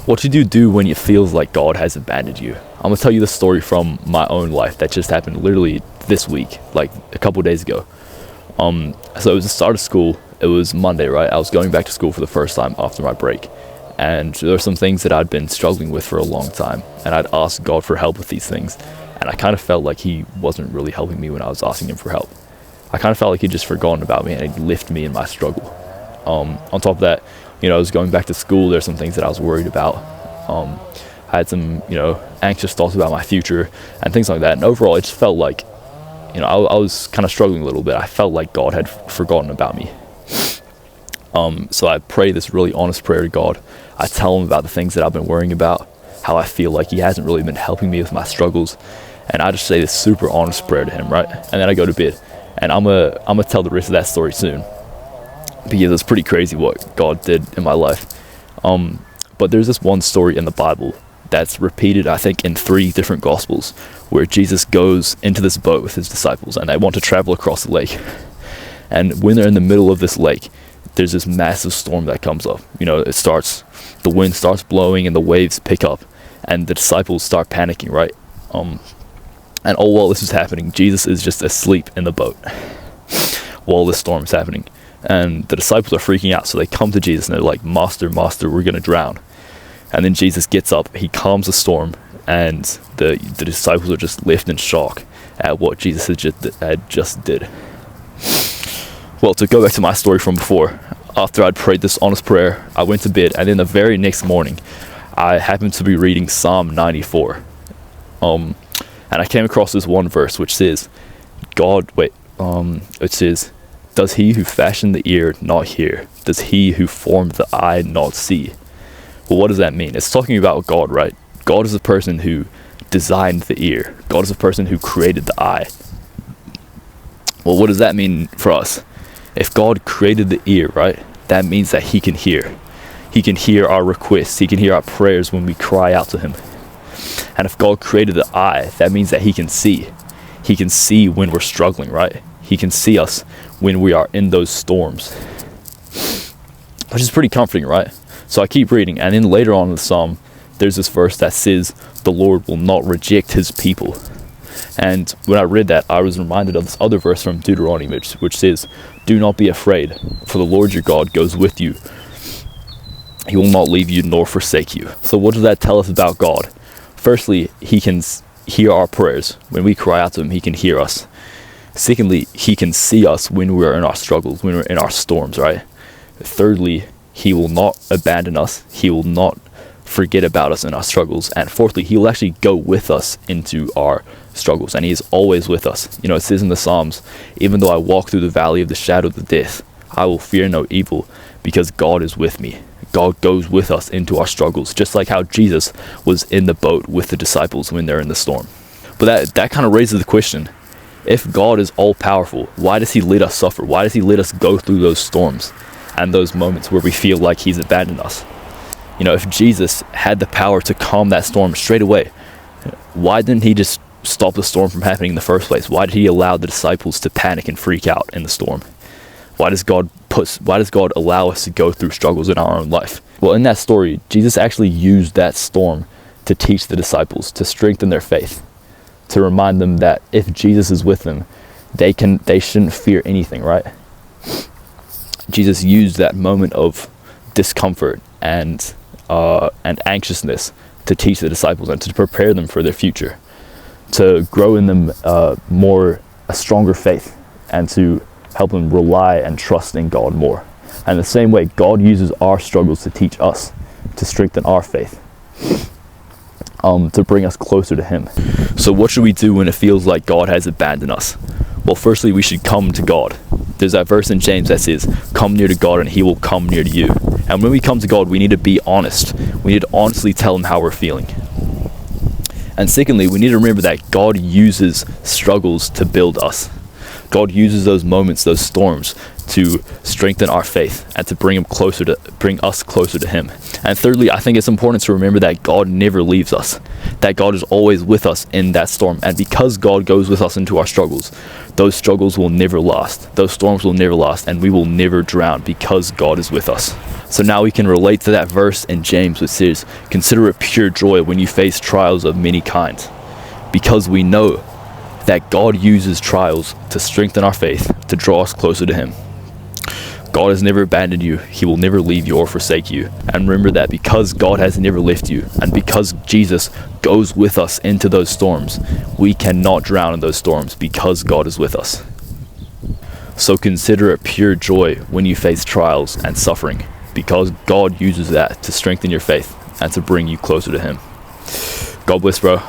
What should you do when it feels like God has abandoned you? I'm going to tell you the story from my own life that just happened literally this week, like a couple days ago. So it was the start of school. It was Monday, right? I was going back to school for the first time after my break. And there were some things that I'd been struggling with for a long time. And I'd asked God for help with these things. And I kind of felt like he wasn't really helping me when I was asking him for help. I kind of felt like he'd just forgotten about me and he'd left me in my struggle. On top of that, I was going back to school. There's some things that I was worried about. I had some, anxious thoughts about my future and things like that. And overall, it just felt like, I was kind of struggling a little bit. I felt like God had forgotten about me. So I pray this really honest prayer to God. I tell him about the things that I've been worrying about, how I feel like he hasn't really been helping me with my struggles. And I just say this super honest prayer to him, right? And then I go to bed. And I'm gonna tell the rest of that story soon, because it's pretty crazy what God did in my life. But there's this one story in the Bible that's repeated, I think, in 3 different Gospels, where Jesus goes into this boat with his disciples and they want to travel across the lake. And when they're in the middle of this lake, there's this massive storm that comes up. The wind starts blowing and the waves pick up and the disciples start panicking, right? And all while this is happening, Jesus is just asleep in the boat while this storm is happening. And the disciples are freaking out, so they come to Jesus and they're like, Master, we're going to drown. And then Jesus gets up, he calms the storm, and the disciples are just left in shock at what Jesus had just did. Well, to go back to my story from before, after I'd prayed this honest prayer, I went to bed, and then the very next morning, I happened to be reading Psalm 94. And I came across this one verse which says, it says, does he who fashioned the ear not hear? Does he who formed the eye not see? Well, what does that mean? It's talking about God, right? God is the person who designed the ear. God is the person who created the eye. Well, what does that mean for us? If God created the ear, right, that means that he can hear. He can hear our requests. He can hear our prayers when we cry out to him. And if God created the eye, that means that he can see. He can see when we're struggling, right? He can see us when we are in those storms, which is pretty comforting, right? So I keep reading, and then later on in the psalm, there's this verse that says, the Lord will not reject his people. And when I read that, I was reminded of this other verse from Deuteronomy, which says, do not be afraid, for the Lord your God goes with you. He will not leave you nor forsake you. So what does that tell us about God? Firstly, he can hear our prayers. When we cry out to him, he can hear us. Secondly, he can see us when we're in our struggles, when we're in our storms, right? Thirdly, he will not abandon us. He will not forget about us in our struggles. And fourthly, he will actually go with us into our struggles. And he is always with us. It says in the Psalms, even though I walk through the valley of the shadow of the death, I will fear no evil, because God is with me. God goes with us into our struggles, just like how Jesus was in the boat with the disciples when they're in the storm. But that kind of raises the question, if God is all-powerful, why does he let us suffer? Why does he let us go through those storms and those moments where we feel like he's abandoned us? If Jesus had the power to calm that storm straight away, why didn't he just stop the storm from happening in the first place? Why did he allow the disciples to panic and freak out in the storm? Why does God allow us to go through struggles in our own life? Well, in that story, Jesus actually used that storm to teach the disciples, to strengthen their faith, to remind them that if Jesus is with them, they shouldn't fear anything, right? Jesus used that moment of discomfort and anxiousness to teach the disciples and to prepare them for their future, to grow in them a stronger faith, and to help them rely and trust in God more. And the same way, God uses our struggles to teach us, to strengthen our faith, to bring us closer to him. So what should we do when it feels like God has abandoned us? Well, firstly, we should come to God. There's that verse in James that says, come near to God and he will come near to you. And when we come to God, we need to be honest. We need to honestly tell him how we're feeling. And secondly, we need to remember that God uses struggles to build us. God uses those moments, those storms, to strengthen our faith and to bring us closer to him. And thirdly, I think it's important to remember that God never leaves us, that God is always with us in that storm. And because God goes with us into our struggles, those struggles will never last, those storms will never last, and we will never drown because God is with us. So now we can relate to that verse in James, which says, consider it pure joy when you face trials of many kinds, because we know that God uses trials to strengthen our faith, to draw us closer to him. God has never abandoned you. He will never leave you or forsake you. And remember that because God has never left you, and because Jesus goes with us into those storms, we cannot drown in those storms because God is with us. So consider it pure joy when you face trials and suffering, because God uses that to strengthen your faith and to bring you closer to him. God bless, bro.